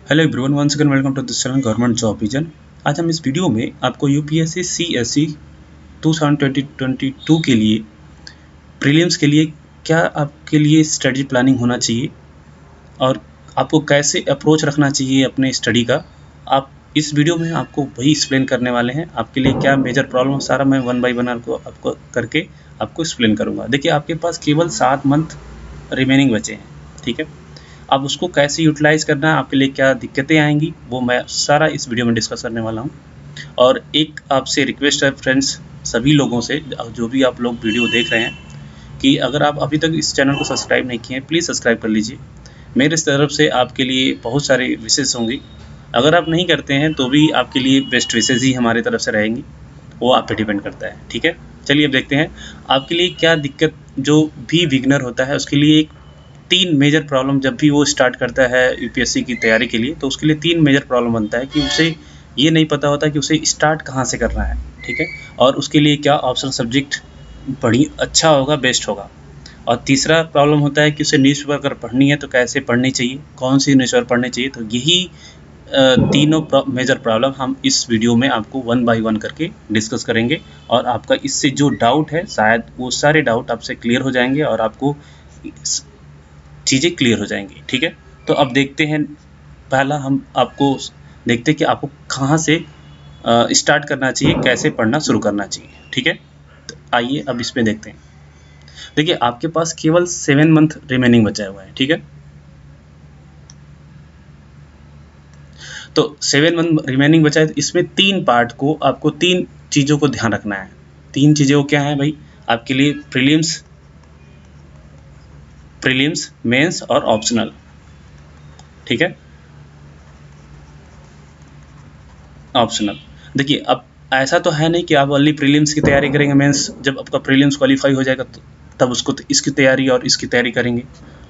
Hello everyone, once again welcome to this channel government job vision. आज हम इस video में आपको यूपीएससी सीएसई 2022 के लिए प्रीलिम्स के लिए क्या आपके लिए स्टडी प्लानिंग होना चाहिए और आपको कैसे अप्रोच रखना चाहिए अपने स्टडी का, आप इस वीडियो में आपको वही एक्सप्लेन करने वाले हैं। आपके लिए क्या मेजर प्रॉब्लम, सारा मैं वन बाय वन आपको करके आपको एक्सप्लेन करूँगा। देखिए, आपके पास केवल 7 मंथ रिमेनिंग बचे हैं, ठीक है। अब उसको कैसे यूटिलाइज़ करना है, आपके लिए क्या दिक्कतें आएंगी, वो मैं सारा इस वीडियो में डिस्कस करने वाला हूँ। और एक आपसे रिक्वेस्ट है फ्रेंड्स, सभी लोगों से, जो भी आप लोग वीडियो देख रहे हैं, कि अगर आप अभी तक इस चैनल को सब्सक्राइब नहीं किए हैं, प्लीज़ सब्सक्राइब कर लीजिए। मेरे तरफ से आपके लिए बहुत सारी विशेष होंगी। अगर आप नहीं करते हैं तो भी आपके लिए बेस्ट विशेष ही हमारी तरफ से रहेंगी, वो आप पे डिपेंड करता है, ठीक है। चलिए अब देखते हैं आपके लिए क्या दिक्कत। जो भी बिगनर होता है उसके लिए एक 3 मेजर प्रॉब्लम, जब भी वो स्टार्ट करता है यूपीएससी की तैयारी के लिए, तो उसके लिए 3 मेजर प्रॉब्लम बनता है कि उसे ये नहीं पता होता कि उसे स्टार्ट कहाँ से करना है, ठीक है। और उसके लिए क्या ऑप्शनल सब्जेक्ट बड़ी अच्छा होगा, बेस्ट होगा। और तीसरा प्रॉब्लम होता है कि उसे न्यूज़पेपर अगर पढ़नी है तो कैसे पढ़नी चाहिए, कौन सी न्यूज़पेपर पढ़नी चाहिए। तो यही तीनों मेजर प्रॉब्लम हम इस वीडियो में आपको वन बाय वन करके डिस्कस करेंगे। और आपका इससे जो डाउट है, शायद वो सारे डाउट आपसे क्लियर हो जाएंगे और आपको चीज़ें क्लियर हो जाएंगी, ठीक है। तो अब देखते हैं, पहला हम आपको देखते हैं कि आपको कहाँ से स्टार्ट करना चाहिए, कैसे पढ़ना शुरू करना चाहिए, ठीक है। तो आइए अब इसमें देखते हैं। देखिए, आपके पास केवल 7 मंथ रिमेनिंग बचा हुआ है, ठीक है। तो 7 मंथ रिमेनिंग बचा है, तो इसमें 3 पार्ट को आपको 3 चीज़ों को ध्यान रखना है। 3 चीज़ें वो क्या है भाई आपके लिए? प्रीलिम्स, मेंस और ऑप्शनल, ठीक है। ऑप्शनल, देखिए, अब ऐसा तो है नहीं कि आप ओनली प्रीलिम्स की तैयारी करेंगे, मेंस जब आपका प्रीलिम्स क्वालिफाई हो जाएगा तो तब उसको इसकी तैयारी और इसकी तैयारी करेंगे।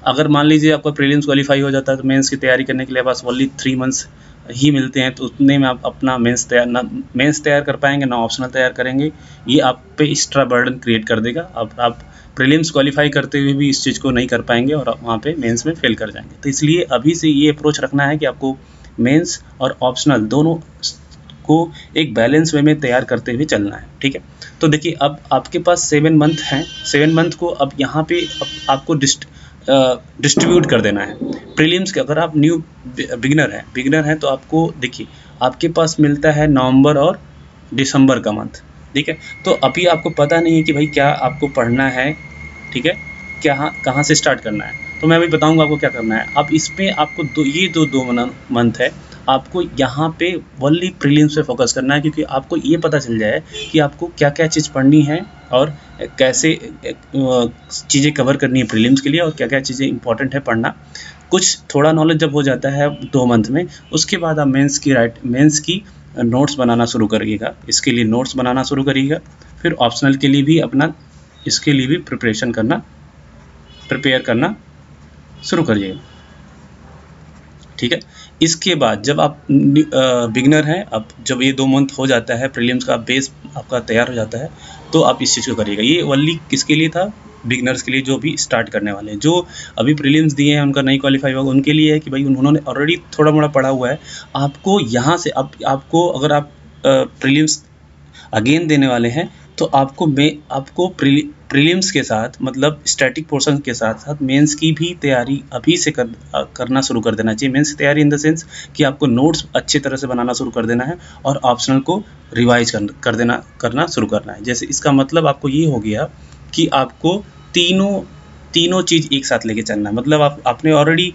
अगर मान लीजिए आपका प्रीलिम्स क्वालिफाई हो जाता है तो मेंस की तैयारी करने के लिए बस ओनली 3 मंथ्स ही मिलते हैं, तो उतने में आप अपना मेंस तैयार कर पाएंगे ना ऑप्शनल तैयार करेंगे। ये आप पे एक्स्ट्रा बर्डन क्रिएट कर देगा। अब आप प्रीलिम्स क्वालिफाई करते हुए भी इस चीज़ को नहीं कर पाएंगे और वहाँ पे मेंस में फेल कर जाएंगे। तो इसलिए अभी से ये अप्रोच रखना है कि आपको मेंस और ऑप्शनल दोनों को एक बैलेंस वे में तैयार करते हुए चलना है, ठीक है। तो देखिए, अब आपके पास 7 मंथ हैं। 7 मंथ को अब यहाँ पे आपको डिस्ट्रीब्यूट कर देना है। प्रीलिम्स के अगर आप न्यू बिगिनर हैं तो आपको देखिए, आपके पास मिलता है नवंबर और दिसंबर का मंथ, ठीक है। तो अभी आपको पता नहीं है कि भाई क्या आपको पढ़ना है, ठीक है, क्या कहाँ से स्टार्ट करना है। तो मैं अभी बताऊंगा आपको क्या करना है। अब इसमें आपको ये दो मंथ है, आपको यहाँ पे ओनली प्रीलिम्स पे फोकस करना है, क्योंकि आपको ये पता चल जाए कि आपको क्या क्या चीज़ पढ़नी है और कैसे चीज़ें कवर करनी है प्रीलिम्स के लिए, और क्या क्या चीज़ें इंपॉर्टेंट है पढ़ना। कुछ थोड़ा नॉलेज जब हो जाता है 2 मंथ में, उसके बाद आप मेंस की नोट्स बनाना शुरू करिएगा। इसके लिए नोट्स बनाना शुरू करिएगा। फिर ऑप्शनल के लिए भी अपना इसके लिए भी प्रिपेयर करना शुरू करिएगा, ठीक है। इसके बाद जब आप बिगनर हैं, अब जब ये 2 मंथ हो जाता है, प्रीलिम्स का बेस आपका तैयार हो जाता है, तो आप इस चीज़ को करिएगा। ये ओनली किसके लिए था? बिगनर्स के लिए, जो भी स्टार्ट करने वाले हैं। जो अभी प्रीलिम्स दिए हैं, उनका नहीं क्वालिफाई होगा, उनके लिए है कि भाई उन्होंने ऑलरेडी थोड़ा मोड़ा पढ़ा हुआ है। आपको यहाँ से अब आपको, अगर आप प्रीलिम्स अगेन देने वाले हैं, तो आपको प्रीलिम्स के साथ, मतलब स्टैटिक पोर्शन के साथ साथ मेंस की भी तैयारी अभी से करना शुरू कर देना चाहिए। मेंस की तैयारी इन द सेंस कि आपको नोट्स अच्छी तरह से बनाना शुरू कर देना है और ऑप्शनल को रिवाइज करना शुरू करना है। जैसे इसका मतलब आपको ये हो गया कि आपको तीनों चीज़ एक साथ लेके चलना है। मतलब आपने ऑलरेडी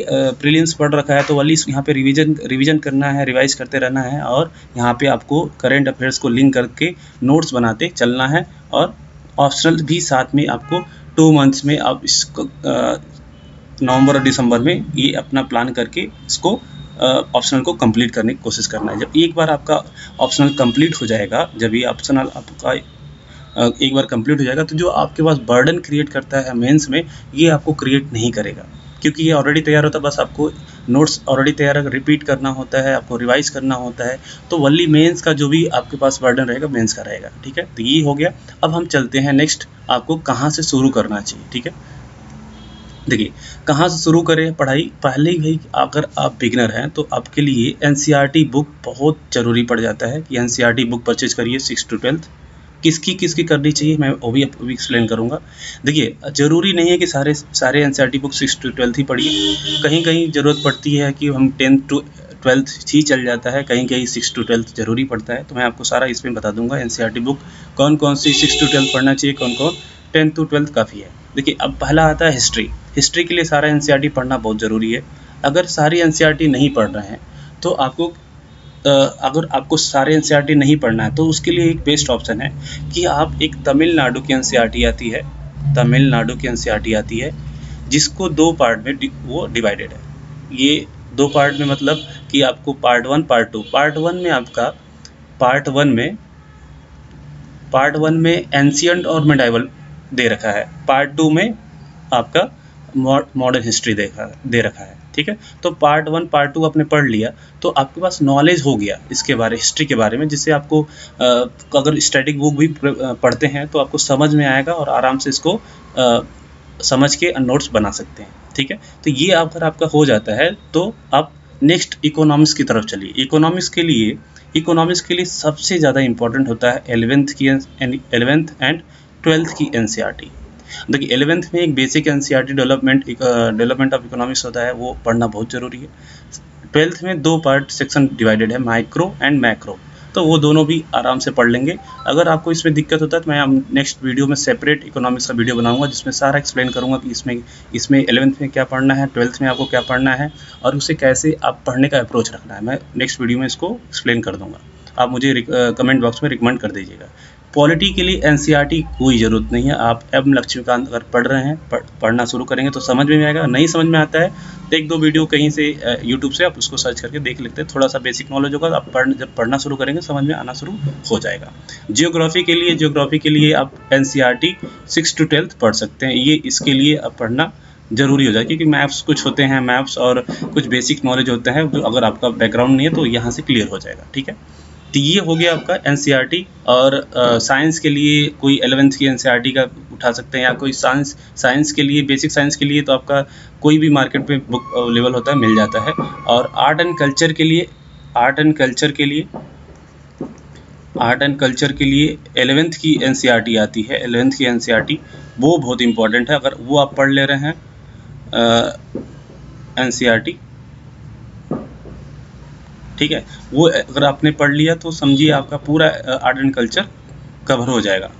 प्रीलिम्स पढ़ रखा है, तो वाली यहाँ पे रिवीजन करना है, रिवाइज करते रहना है, और यहाँ पे आपको करंट अफेयर्स को लिंक करके नोट्स बनाते चलना है। और ऑप्शनल भी साथ में आपको 2 मंथ्स में आप इसको नवंबर और दिसंबर में ये अपना प्लान करके इसको ऑप्शनल को कंप्लीट करने की कोशिश करना है। जब एक बार आपका ऑप्शनल कंप्लीट हो जाएगा, जब ये ऑप्शनल आपका एक बार कंप्लीट हो जाएगा, तो जो आपके पास बर्डन क्रिएट करता है मेंस में, ये आपको क्रिएट नहीं करेगा, क्योंकि ये ऑलरेडी तैयार होता है। बस आपको नोट्स ऑलरेडी तैयार है, रिपीट करना होता है, आपको रिवाइज करना होता है। तो वही मेंस का जो भी आपके पास बर्डन रहेगा, मेंस का रहेगा, ठीक है। तो ये हो गया। अब हम चलते हैं नेक्स्ट, आपको कहाँ से शुरू करना चाहिए, ठीक है। देखिए, कहाँ से शुरू करें पढ़ाई? पहले ही भाई अगर आप बिगिनर हैं तो आपके लिए एनसीईआरटी बुक बहुत ज़रूरी पड़ जाता है कि एनसीईआरटी बुक परचेज़ करिए 6 टू 12th। किसकी करनी चाहिए मैं वो भी एक्सप्लेन करूँगा। देखिए, ज़रूरी नहीं है कि सारे एनसीईआरटी बुक 6 टू 12th ही पढ़िए। कहीं-कहीं ज़रूरत पड़ती है कि हम 10th टू 12th ही चल जाता है, कहीं-कहीं 6 टू 12th ज़रूरी पड़ता है। तो मैं आपको सारा इसमें बता दूँगा एनसीईआरटी बुक कौन-कौन सी 6 टू 12th पढ़ना चाहिए, कौन-कौन 10th टू 12th काफ़ी है। देखिए, अब पहला आता है हिस्ट्री। हिस्ट्री के लिए सारा एनसीईआरटी पढ़ना बहुत ज़रूरी है। अगर सारी एनसीईआरटी नहीं पढ़ रहे हैं तो अगर आपको सारे एनसीईआरटी नहीं पढ़ना है तो उसके लिए एक बेस्ट ऑप्शन है कि आप एक तमिलनाडु की एनसीईआरटी आती है, तमिलनाडु की एनसीईआरटी आती है जिसको 2 पार्ट में वो डिवाइडेड है। ये 2 पार्ट में मतलब कि आपको पार्ट 1 पार्ट 2। पार्ट 1 में एंशिएंट और मेडाइवल दे रखा है, पार्ट 2 में आपका मॉडर्न हिस्ट्री दे रखा है। ठीक है, तो पार्ट 1 पार्ट 2 आपने पढ़ लिया तो आपके पास नॉलेज हो गया इसके बारे हिस्ट्री के बारे में, जिससे आपको अगर स्टैटिक बुक भी पढ़ते हैं तो आपको समझ में आएगा और आराम से इसको समझ के नोट्स बना सकते हैं। ठीक है, तो ये अगर आपका हो जाता है तो आप नेक्स्ट इकोनॉमिक्स की तरफ चलिए। इकोनॉमिक्स के लिए सबसे ज़्यादा इंपॉर्टेंट होता है 11th एंड 12th की एनसीईआरटी। देखिए, 11th में एक basic NCERT development of economics होता है, वो पढ़ना बहुत ज़रूरी है। 12th में 2 पार्ट सेक्शन डिवाइडेड है, माइक्रो एंड मैक्रो, तो वो दोनों भी आराम से पढ़ लेंगे। अगर आपको इसमें दिक्कत होता है तो मैं नेक्स्ट वीडियो में सेपरेट इकोनॉमिक्स का वीडियो बनाऊंगा जिसमें सारा एक्सप्लेन करूंगा कि इसमें 11th में क्या पढ़ना है, 12th में आपको क्या पढ़ना है और उसे कैसे आप पढ़ने का अप्रोच रखना है। मैं नेक्स्ट वीडियो में इसको एक्सप्लेन कर दूंगा, आप मुझे कमेंट बॉक्स में रिकमेंड कर दीजिएगा। पॉलिटी के लिए एनसीईआरटी कोई ज़रूरत नहीं है। आप एम लक्ष्मीकांत अगर पढ़ रहे हैं, पढ़ना शुरू करेंगे तो समझ में आएगा। नहीं समझ में आता है तो 1-2 वीडियो कहीं से यूट्यूब से आप उसको सर्च करके देख लेते हैं, थोड़ा सा बेसिक नॉलेज होगा। आप जब पढ़ना शुरू करेंगे समझ में आना शुरू हो जाएगा। जियोग्राफी के लिए आप एनसीईआरटी 6 टू 12th पढ़ सकते हैं। ये इसके लिए आप पढ़ना ज़रूरी हो जाए क्योंकि मैथ्स कुछ होते हैं, मैथ्स और कुछ बेसिक नॉलेज होते हैं जो अगर आपका बैकग्राउंड नहीं है तो यहाँ से क्लियर हो जाएगा। ठीक है, तो ये हो गया आपका एनसीईआरटी। और साइंस के लिए कोई 11th की एनसीईआरटी का उठा सकते हैं या कोई साइंस के लिए, बेसिक साइंस के लिए तो आपका कोई भी मार्केट में बुक अवेलेबल होता है, मिल जाता है। और आर्ट एंड कल्चर के लिए 11th की एनसीईआरटी आती है। 11th की एनसीईआरटी वो बहुत इंपॉर्टेंट है। अगर वो आप पढ़ ले रहे हैं एनसीईआरटी, ठीक है, वो अगर आपने पढ़ लिया तो समझिए आपका पूरा आर्ट एंड कल्चर कवर हो जाएगा।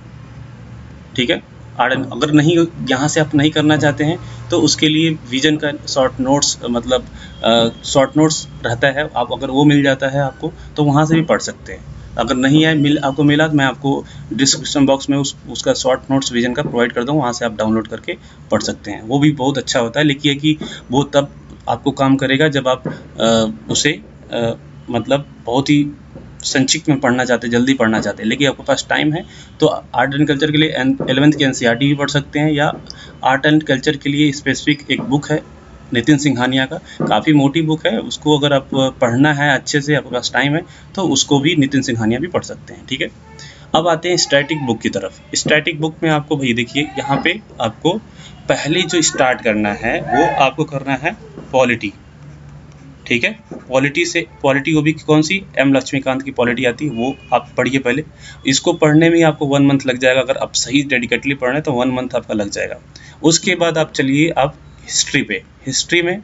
ठीक है, अगर नहीं, यहाँ से आप नहीं करना चाहते हैं तो उसके लिए विजन का शॉर्ट नोट्स रहता है, आप अगर वो मिल जाता है आपको तो वहाँ से भी पढ़ सकते हैं। अगर नहीं है आपको मिला तो मैं आपको डिस्क्रिप्शन बॉक्स में उसका शॉर्ट नोट्स विजन का प्रोवाइड कर दूँगा, वहाँ से आप डाउनलोड करके पढ़ सकते हैं। वो भी बहुत अच्छा होता है, लेकिन कि वो तब आपको काम करेगा जब आप उसे मतलब बहुत ही संक्षिप्त में पढ़ना चाहते हैं, जल्दी पढ़ना चाहते हैं, लेकिन आपके पास टाइम है तो आर्ट एंड कल्चर के लिए 11th की एनसीईआरटी भी पढ़ सकते हैं। या आर्ट एंड कल्चर के लिए स्पेसिफिक एक बुक है नितिन सिंघानिया का, काफ़ी मोटी बुक है, उसको अगर आप पढ़ना है अच्छे से, आपके पास टाइम है तो उसको भी नितिन सिंघानिया भी पढ़ सकते हैं। ठीक है, अब आते हैं स्टैटिक बुक की तरफ। स्टैटिक बुक में आपको भाई देखिए, यहाँ पे आपको पहले जो स्टार्ट करना है वो आपको करना है पॉलिटी। ठीक है, पॉलिटी वो भी कौन सी, एम लक्ष्मीकांत की पॉलिटी आती है, वो आप पढ़िए पहले। इसको पढ़ने में आपको 1 मंथ लग जाएगा, अगर आप सही डेडिकेटली पढ़ रहे हैं तो 1 मंथ आपका लग जाएगा। उसके बाद आप चलिए आप हिस्ट्री पे। हिस्ट्री में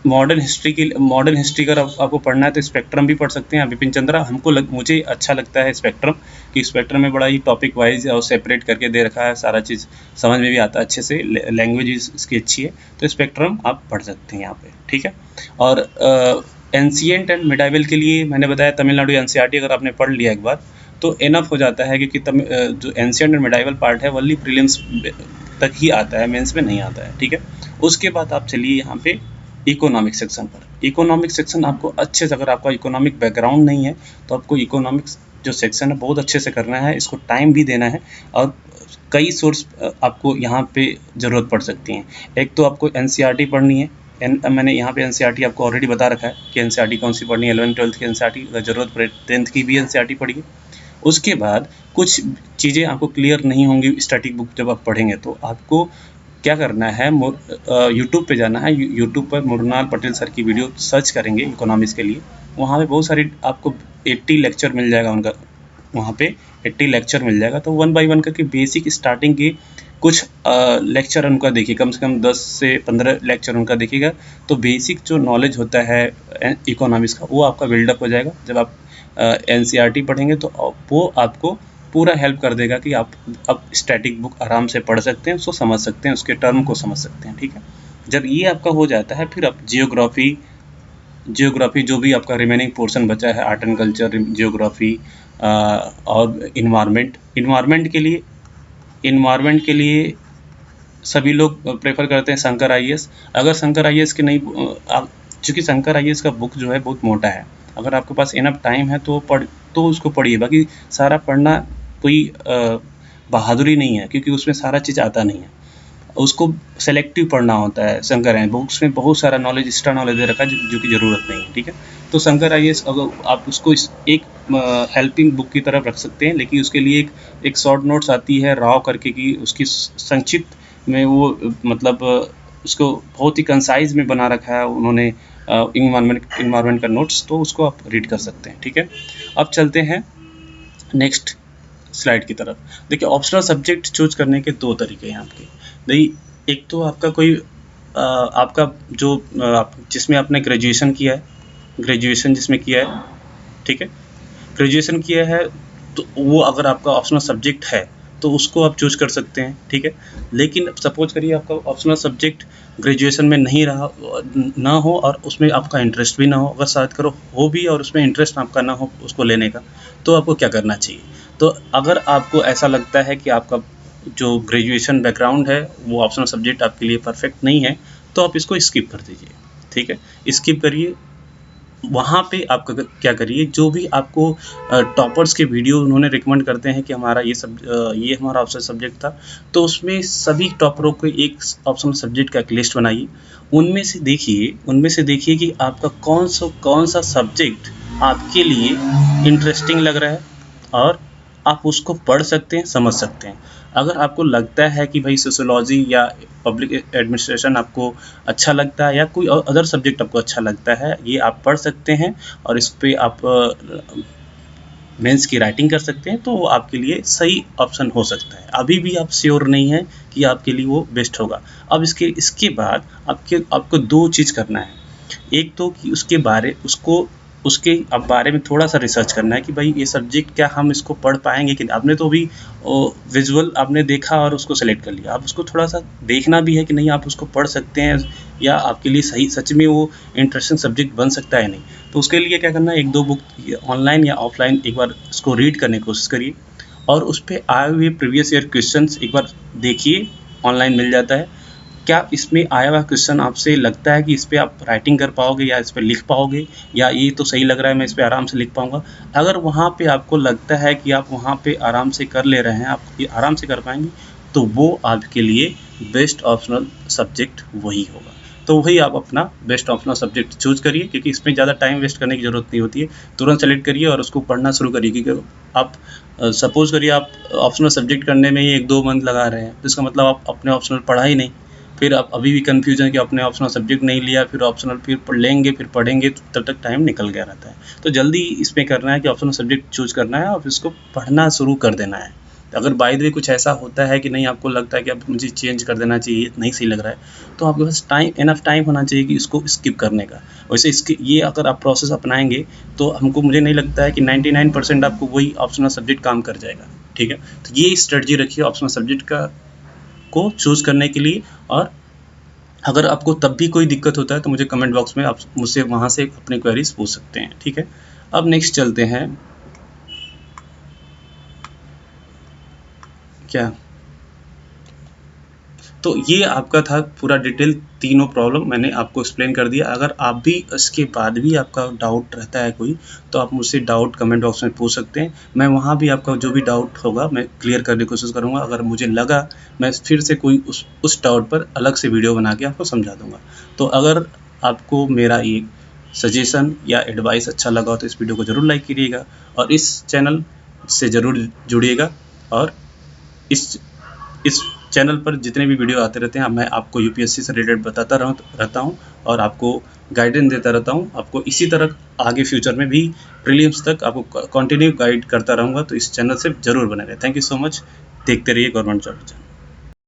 मॉडर्न हिस्ट्री अगर आपको पढ़ना है तो स्पेक्ट्रम भी पढ़ सकते हैं, बिपिन चंद्रा। मुझे अच्छा लगता है स्पेक्ट्रम, कि स्पेक्ट्रम में बड़ा ही टॉपिक वाइज और सेपरेट करके दे रखा है, सारा चीज़ समझ में भी आता है अच्छे से, लैंग्वेज इसकी अच्छी है, तो स्पेक्ट्रम आप पढ़ सकते हैं यहाँ पे। ठीक है, और एंशिएंट एंड मिडाइवल के लिए मैंने बताया तमिलनाडु एनसीईआरटी अगर आपने पढ़ लिया एक बार तो इनफ हो जाता है, क्योंकि जो एंशिएंट एंड मिडाइवल पार्ट है वनली प्रीलिम्स तक ही आता है, मेंस में नहीं आता है। ठीक है, उसके बाद आप चलिए यहाँ पे इकोनॉमिक सेक्शन पर। इकोनॉमिक सेक्शन आपको अच्छे से, अगर आपका इकोनॉमिक बैकग्राउंड नहीं है तो आपको इकोनॉमिक्स जो सेक्शन है बहुत अच्छे से करना है, इसको टाइम भी देना है और कई सोर्स आपको यहाँ पे ज़रूरत पड़ सकती हैं। एक तो आपको एनसीईआरटी पढ़नी है, मैंने यहाँ पे एनसीईआरटी आपको ऑलरेडी बता रखा है कि एनसीईआरटी कौन सी पढ़नी है, 11th-12th की एनसीईआरटी, अगर ज़रूरत पड़े 10th की भी एनसीईआरटी पढ़िए। उसके बाद कुछ चीज़ें आपको क्लियर नहीं होंगी स्टैटिक बुक जब आप पढ़ेंगे तो आपको क्या करना है, यूट्यूब पे जाना है, यूट्यूब पर मृणाल पटेल सर की वीडियो सर्च करेंगे इकोनॉमिक्स के लिए, वहाँ पे बहुत सारी आपको 80 लेक्चर मिल जाएगा उनका, वहाँ पे 80 लेक्चर मिल जाएगा। तो 1 बाय 1 करके बेसिक स्टार्टिंग के कुछ लेक्चर उनका देखिए, कम से कम 10 से 15 लेक्चर उनका देखिएगा, तो बेसिक जो नॉलेज होता है इकोनॉमिक्स का वो आपका बिल्डअप हो जाएगा। जब आप NCERT पढ़ेंगे तो वो आपको पूरा हेल्प कर देगा कि आप अब स्टैटिक बुक आराम से पढ़ सकते हैं, उसको समझ सकते हैं, उसके टर्म को समझ सकते हैं, ठीक है। जब ये आपका हो जाता है, फिर आप जियोग्राफी जो भी आपका रिमेनिंग पोर्शन बचा है, आर्ट एंड कल्चर, जियोग्राफी और इन्वायरमेंट के लिए सभी लोग प्रेफर करते हैं शंकर IAS। अगर शंकर IAS के नहीं, चूँकि शंकर IAS का बुक जो है बहुत मोटा है, अगर आपके पास इनफ टाइम है तो उसको पढ़िए। बाकी सारा पढ़ना कोई बहादुरी नहीं है, क्योंकि उसमें सारा चीज़ आता नहीं है, उसको सेलेक्टिव पढ़ना होता है। शंकर है बुक्स में बहुत सारा नॉलेज, एक्स्ट्रा नॉलेज दे रखा है जो कि ज़रूरत नहीं है, ठीक है। तो शंकर IAS अगर आप उसको एक हेल्पिंग बुक की तरफ रख सकते हैं, लेकिन उसके लिए एक शॉर्ट नोट्स आती है राव करके, कि उसकी संक्षिप्त में वो मतलब उसको बहुत ही कंसाइज में बना रखा है उन्होंने, इन्वायरमेंट का नोट्स, तो उसको आप रीड कर सकते हैं, ठीक है। अब चलते हैं नेक्स्ट स्लाइड की तरफ। देखिए, ऑप्शनल सब्जेक्ट चूज करने के 2 तरीके हैं आपके। देखिए, एक तो आपका कोई आपका जो जिसमें आपने ग्रेजुएशन किया है, ग्रेजुएशन जिसमें किया है, ठीक है, ग्रेजुएशन किया है, तो वो अगर आपका ऑप्शनल सब्जेक्ट है तो उसको आप चूज कर सकते हैं, ठीक है। लेकिन सपोज करिए आपका ऑप्शनल सब्जेक्ट ग्रेजुएशन में नहीं रहा, ना हो, और उसमें आपका इंटरेस्ट भी ना हो, अगर शायद करो हो भी और उसमें इंटरेस्ट आपका ना हो उसको लेने का, तो आपको क्या करना चाहिए। तो अगर आपको ऐसा लगता है कि आपका जो ग्रेजुएशन बैकग्राउंड है वो ऑप्शनल सब्जेक्ट आपके लिए परफेक्ट नहीं है, तो आप इसको स्किप कर दीजिए, ठीक है, स्किप करिए। वहाँ पे आप क्या करिए, जो भी आपको टॉपर्स के वीडियो उन्होंने रिकमेंड करते हैं कि हमारा ये हमारा ऑप्शनल सब्जेक्ट था, तो उसमें सभी टॉपरों को एक ऑप्शनल सब्जेक्ट का एक लिस्ट बनाइए। उनमें से देखिए कि आपका कौन सा सब्जेक्ट आपके लिए इंटरेस्टिंग लग रहा है, और आप उसको पढ़ सकते हैं, समझ सकते हैं। अगर आपको लगता है कि भाई सोशियोलॉजी या पब्लिक एडमिनिस्ट्रेशन आपको अच्छा लगता है, या कोई अदर सब्जेक्ट आपको अच्छा लगता है, ये आप पढ़ सकते हैं और इस पे आप मेंस की राइटिंग कर सकते हैं, तो वो आपके लिए सही ऑप्शन हो सकता है। अभी भी आप श्योर नहीं है कि आपके लिए वो बेस्ट होगा। अब इसके बाद आपको 2 चीज़ करना है। एक तो कि उसके अब बारे में थोड़ा सा रिसर्च करना है कि भाई ये सब्जेक्ट क्या हम इसको पढ़ पाएंगे कि नहीं। आपने तो अभी विजुअल आपने देखा और उसको सेलेक्ट कर लिया, आप उसको थोड़ा सा देखना भी है कि नहीं आप उसको पढ़ सकते हैं, या आपके लिए सही सच में वो इंटरेस्टिंग सब्जेक्ट बन सकता है नहीं। तो उसके लिए क्या करना है, 1-2 बुक ऑनलाइन या ऑफलाइन एक बार इसको रीड करने की कोशिश करिए, और उस पर आए हुए प्रीवियस ईयर क्वेश्चंस एक बार देखिए, ऑनलाइन मिल जाता है। क्या इसमें आया हुआ क्वेश्चन आपसे लगता है कि इस पे आप राइटिंग कर पाओगे, या इस पे लिख पाओगे, या ये तो सही लग रहा है मैं इस पे आराम से लिख पाऊंगा। अगर वहाँ पे आपको लगता है कि आप वहाँ पे आराम से कर ले रहे हैं, आप ये आराम से कर पाएंगे, तो वो आपके लिए बेस्ट ऑप्शनल सब्जेक्ट वही होगा। तो वही आप अपना बेस्ट ऑप्शनल सब्जेक्ट चूज करिए, क्योंकि इसमें ज़्यादा टाइम वेस्ट करने की ज़रूरत नहीं होती है। तुरंत सेलेक्ट करिए और उसको पढ़ना शुरू करिए, क्योंकि आप सपोज करिए आप ऑप्शनल सब्जेक्ट करने में ही 1-2 मंथ लगा रहे हैं, तो इसका मतलब आप अपने ऑप्शनल पढ़ा ही नहीं। फिर आप अभी भी कन्फ्यूजन कि आपने ऑप्शनल सब्जेक्ट नहीं लिया, फिर ऑप्शनल फिर लेंगे, फिर पढ़ेंगे, तो तब तक टाइम निकल गया रहता है। तो जल्दी इसमें करना है कि ऑप्शनल सब्जेक्ट चूज करना है और इसको पढ़ना शुरू कर देना है। अगर बाय द वे कुछ ऐसा होता है कि नहीं, आपको लगता है कि अब मुझे चेंज कर देना चाहिए, नहीं सही लग रहा है, तो आपके पास इनफ टाइम होना चाहिए कि इसको स्किप करने का। वैसे ये अगर आप प्रोसेस अपनाएंगे तो मुझे नहीं लगता है कि 99% आपको वही ऑप्शनल सब्जेक्ट काम कर जाएगा, ठीक है। तो ये स्ट्रेटजी रखिए ऑप्शनल सब्जेक्ट को चूज करने के लिए। और अगर आपको तब भी कोई दिक्कत होता है तो मुझे कमेंट बॉक्स में आप मुझसे वहाँ से अपनी क्वेरीज पूछ सकते हैं, ठीक है। अब नेक्स्ट चलते हैं, क्या तो ये आपका था पूरा डिटेल, तीनों प्रॉब्लम मैंने आपको एक्सप्लेन कर दिया। अगर आप भी इसके बाद भी आपका डाउट रहता है कोई, तो आप मुझसे डाउट कमेंट बॉक्स में पूछ सकते हैं। मैं वहाँ भी आपका जो भी डाउट होगा मैं क्लियर करने की कोशिश करूँगा। अगर मुझे लगा मैं फिर से कोई उस डाउट पर अलग से वीडियो बना के आपको समझा दूँगा। तो अगर आपको मेरा ये सजेशन या एडवाइस अच्छा लगा हो तो इस वीडियो को ज़रूर लाइक करिएगा, और इस चैनल से ज़रूर जुड़िएगा, और इस चैनल पर जितने भी वीडियो आते रहते हैं मैं आपको यूपीएससी से रिलेटेड बताता रहता हूँ और आपको गाइडेंस देता रहता हूँ। आपको इसी तरह आगे फ्यूचर में भी प्रीलिम्स तक आपको कंटिन्यू गाइड करता रहूँगा, तो इस चैनल से ज़रूर बने रहे। Thank you so much. देखते रहिए गवर्नमेंट जॉब चैनल।